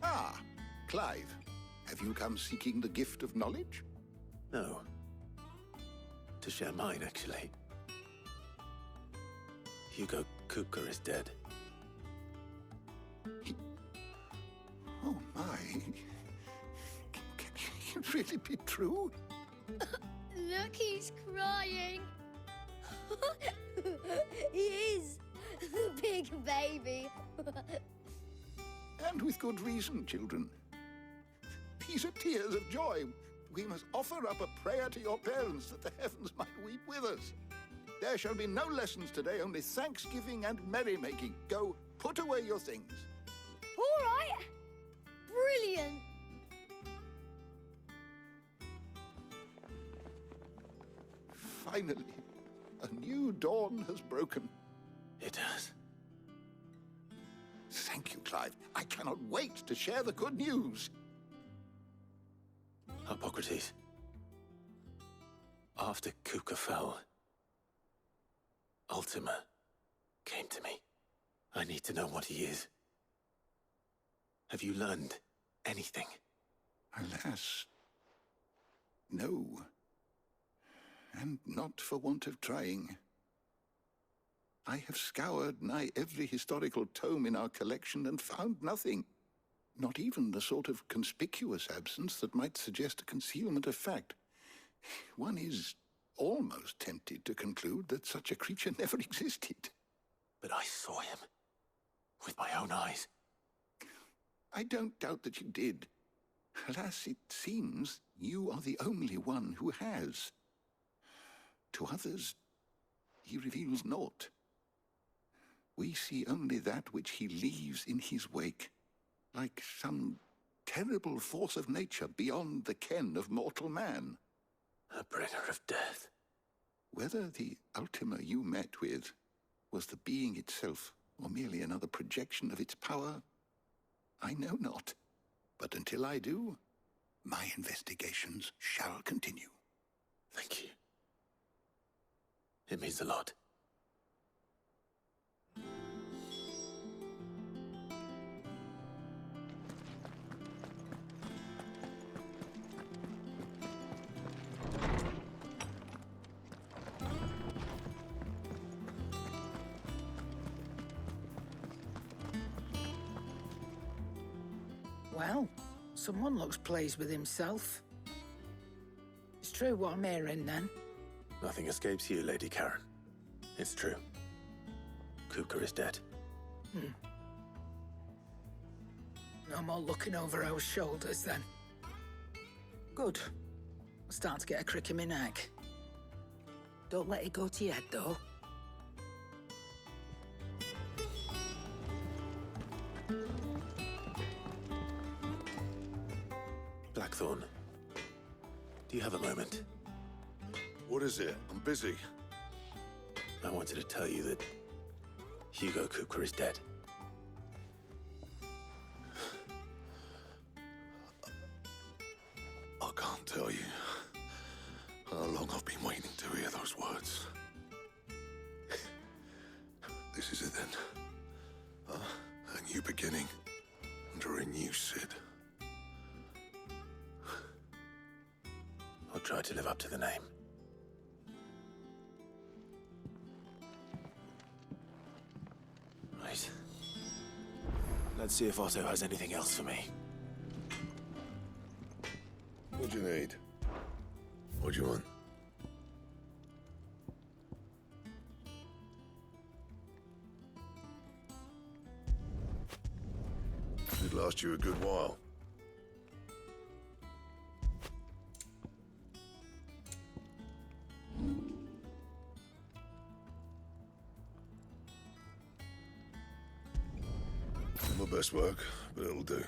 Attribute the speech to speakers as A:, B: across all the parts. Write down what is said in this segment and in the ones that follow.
A: Ah, Clive, have you come seeking the gift of knowledge?
B: No. To share mine, actually. Hugo Kupka is dead.
A: Oh my. Can it really be true?
C: Look, he's crying. He is. The big baby.
A: And with good reason, children. These are tears of joy. We must offer up a prayer to your parents that the heavens might weep with us. There shall be no lessons today, only thanksgiving and merrymaking. Go, put away your things.
C: All right. Brilliant.
A: Finally, a new dawn has broken.
B: It has.
A: Thank you, Clive. I cannot wait to share the good news.
B: Hippocrates. After Kupka fell, Ultima came to me. I need to know what he is. Have you learned anything?
A: Alas, no. And not for want of trying. I have scoured nigh every historical tome in our collection and found nothing. Not even the sort of conspicuous absence that might suggest a concealment of fact. One is almost tempted to conclude that such a creature never existed.
B: But I saw him. With my own eyes.
A: I don't doubt that you did. Alas, it seems you are the only one who has. To others, he reveals naught. We see only that which he leaves in his wake, like some terrible force of nature beyond the ken of mortal man.
B: A bringer of death.
A: Whether the Ultima you met with was the being itself, or merely another projection of its power, I know not. But until I do, my investigations shall continue.
B: Thank you. It means a lot.
D: Well, someone looks pleased with himself. It's true what I'm hearing, then.
B: Nothing escapes you, Lady Karen. It's true. Kupka is dead.
D: No more looking over our shoulders, then. Good. I'm starting to get a crick in my neck. Don't let it go to your head, though.
B: Blackthorn, do you have a moment?
E: What is it? I'm busy.
B: I wanted to tell you that Hugo Kupka is dead.
E: I can't tell you how long I've been waiting to hear those words. This is it then. A new beginning under a new Sid.
B: I'll try to live up to the name. Right. Let's see if Otto has anything else for me.
E: What do you need? What do you want? Should last you a good while. Not my best work, but it'll do.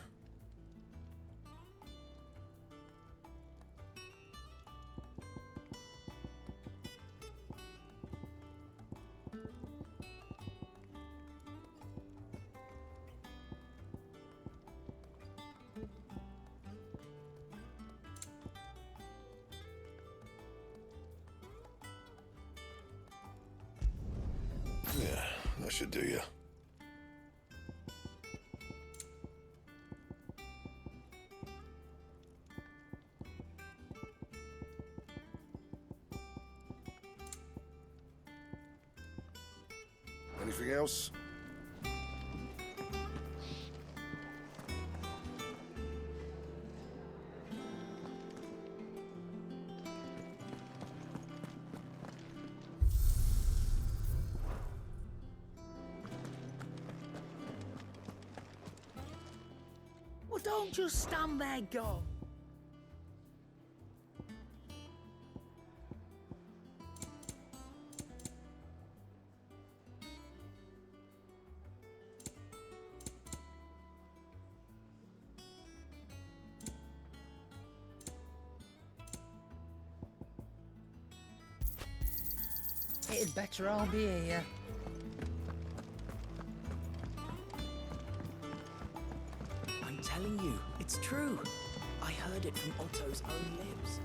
E: Yeah, that should do you. Anything else?
D: Well, don't just stand there, go. It'd better all be here.
F: I'm telling you, it's true. I heard it from Otto's own lips.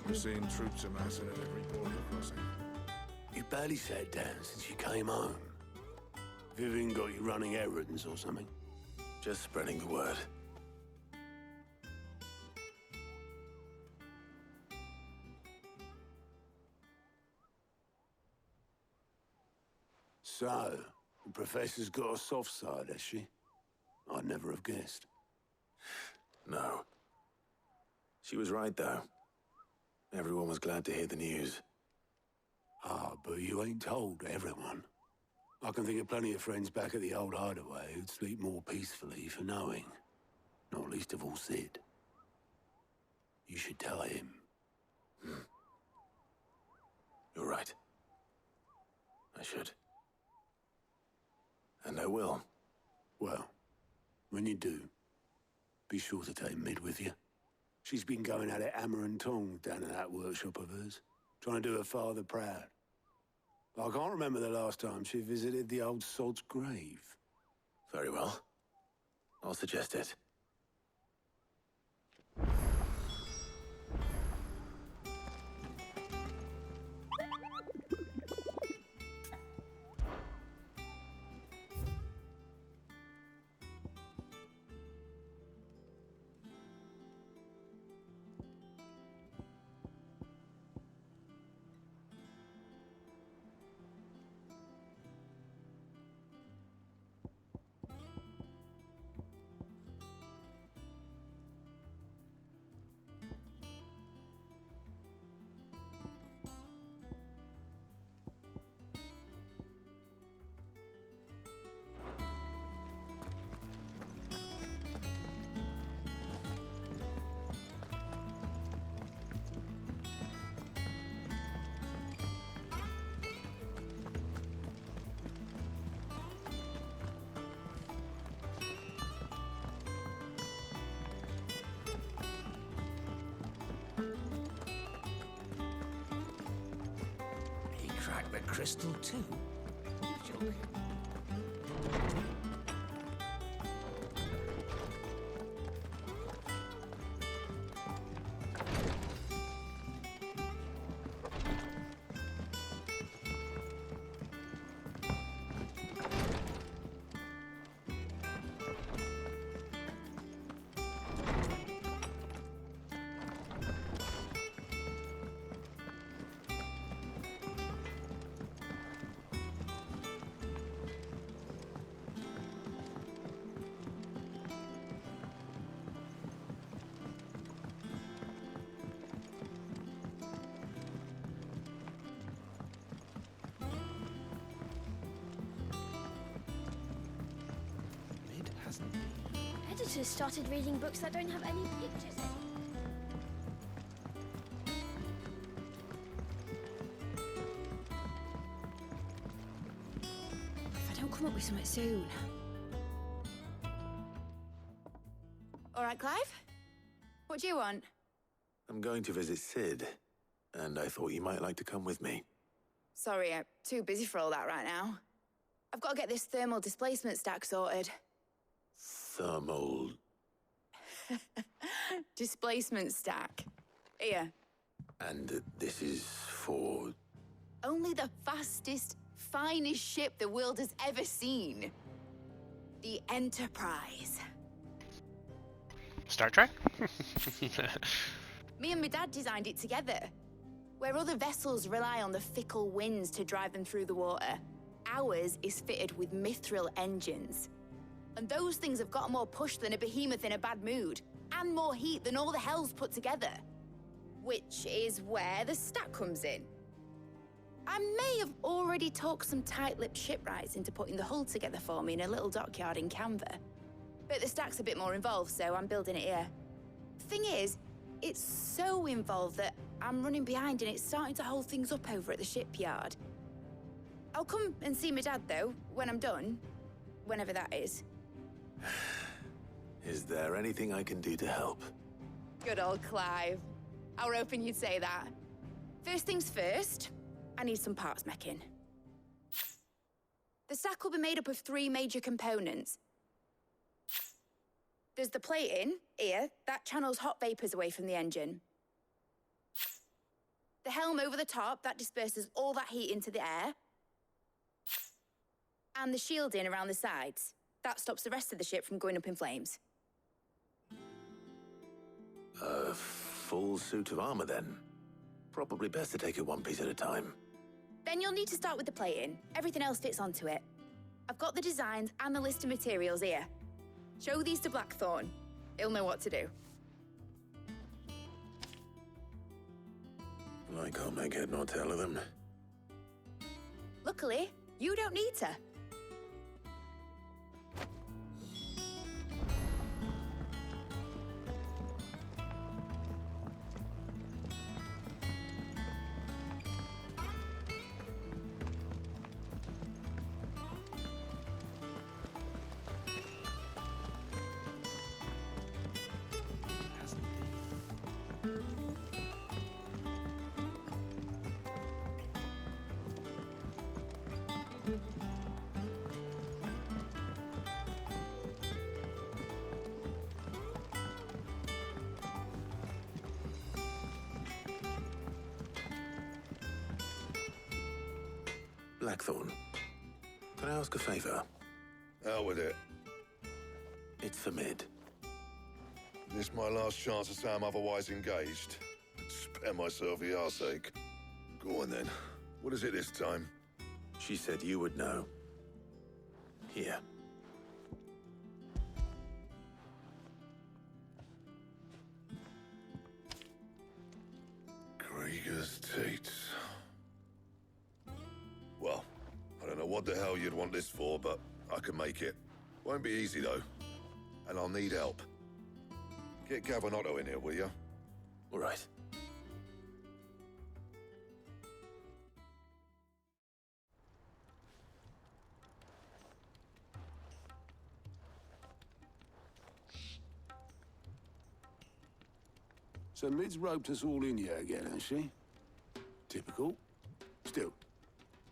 E: We're seeing troops amassing at every border crossing.
G: You barely sat down since you came home. Vivian got you running errands or something?
B: Just spreading the word.
G: So, the Professor's got a soft side, has she? I'd never have guessed.
B: No. She was right, though. Everyone was glad to hear the news.
G: Ah, but you ain't told everyone. I can think of plenty of friends back at the old hideaway who'd sleep more peacefully for knowing. Not least of all Sid. You should tell him.
B: You're right. I should. And I will.
G: Well, when you do, be sure to take Mid with you. She's been going at it hammer and tongs down in that workshop of hers, trying to do her father proud. I can't remember the last time she visited the old sod's grave.
B: Very well. I'll suggest it.
F: Crack the crystal too. Joking.
C: Editors started reading books that don't have any pictures in. If I don't come up with something soon.
H: All right, Clive? What do you want?
B: I'm going to visit Sid, and I thought you might like to come with me.
H: Sorry, I'm too busy for all that right now. I've got to get this thermal displacement stack sorted.
B: Thermal...
H: Displacement stack. Here.
B: And this is for...
H: Only the fastest, finest ship the world has ever seen. The Enterprise.
I: Star Trek?
H: Me and my dad designed it together. Where other vessels rely on the fickle winds to drive them through the water, ours is fitted with mithril engines. And those things have got more push than a behemoth in a bad mood, and more heat than all the hells put together. Which is where the stack comes in. I may have already talked some tight-lipped shipwrights into putting the hull together for me in a little dockyard in Canva. But the stack's a bit more involved, so I'm building it here. Thing is, it's so involved that I'm running behind and it's starting to hold things up over at the shipyard. I'll come and see my dad, though, when I'm done. Whenever that is.
B: Is there anything I can do to help?
H: Good old Clive. I were hoping you'd say that. First things first, I need some parts meching. The stack will be made up of 3 major components. There's the plating, here, that channels hot vapors away from the engine. The helm over the top, that disperses all that heat into the air. And the shielding around the sides. That stops the rest of the ship from going up in flames.
B: A full suit of armor, then. Probably best to take it one piece at a time.
H: Then you'll need to start with the plating. Everything else fits onto it. I've got the designs and the list of materials here. Show these to Blackthorn. He'll know what to do.
B: I can't make head nor tail of them.
H: Luckily, you don't need to.
B: Blackthorn, can I ask a favor?
E: Out with it.
B: It's for Mid.
E: This my last chance to say I'm otherwise engaged. Spare myself the arseache. Go on then. What is it this time?
B: She said you would know. Here.
E: Krieger's teats. Well, I don't know what the hell you'd want this for, but I can make it. Won't be easy, though. And I'll need help. Get Gavin Otto in here, will you?
B: All right.
G: So Mid's roped us all in here again, has she? Typical. Still,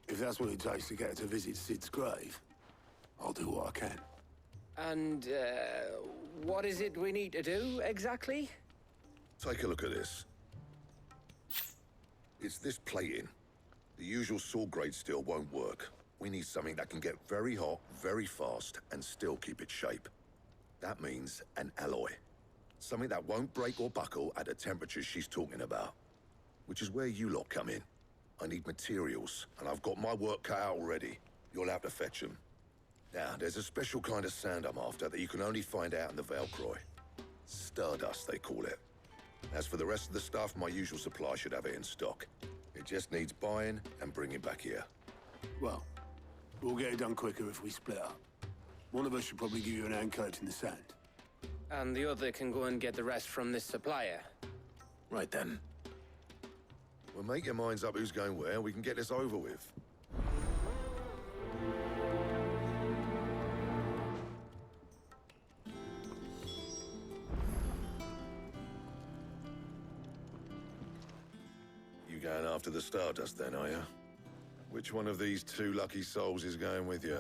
G: if that's what it takes to get her to visit Sid's grave, I'll do what I can.
I: And, what is it we need to do, exactly?
E: Take a look at this. It's this plating. The usual sword-grade steel won't work. We need something that can get very hot, very fast, and still keep its shape. That means an alloy. Something that won't break or buckle at the temperatures she's talking about. Which is where you lot come in. I need materials, and I've got my work cut out already. You'll have to fetch them. Now, there's a special kind of sand I'm after that you can only find out in the Valcroy. Stardust, they call it. As for the rest of the stuff, my usual supply should have it in stock. It just needs buying and bringing back here.
G: Well, we'll get it done quicker if we split up. One of us should probably give you an hand collecting the sand.
I: And the other can go and get the rest from this supplier.
B: Right then.
E: Well, make your minds up who's going where, and we can get this over with. You going after the Stardust then, are you? Which one of these 2 lucky souls is going with you?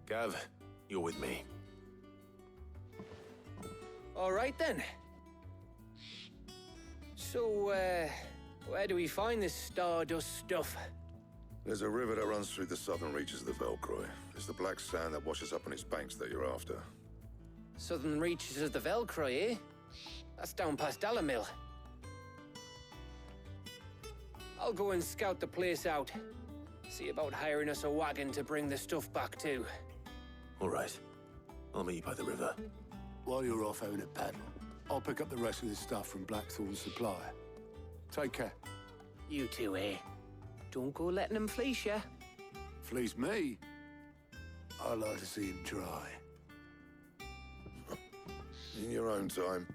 B: Gav, you're with me.
I: All right, then. So, where do we find this Stardust stuff?
E: There's a river that runs through the southern reaches of the Velcroy. It's the black sand that washes up on its banks that you're after.
I: Southern reaches of the Velcroy, eh? That's down past Dalamil. I'll go and scout the place out. See about hiring us a wagon to bring the stuff back to.
B: All right. I'll meet you by the river.
G: While you're off having a paddle, I'll pick up the rest of the stuff from Blackthorn's supplier. Take care.
I: You two, eh? Don't go letting them fleece ya.
G: Fleece me? I'd like to see him try.
E: In your own time.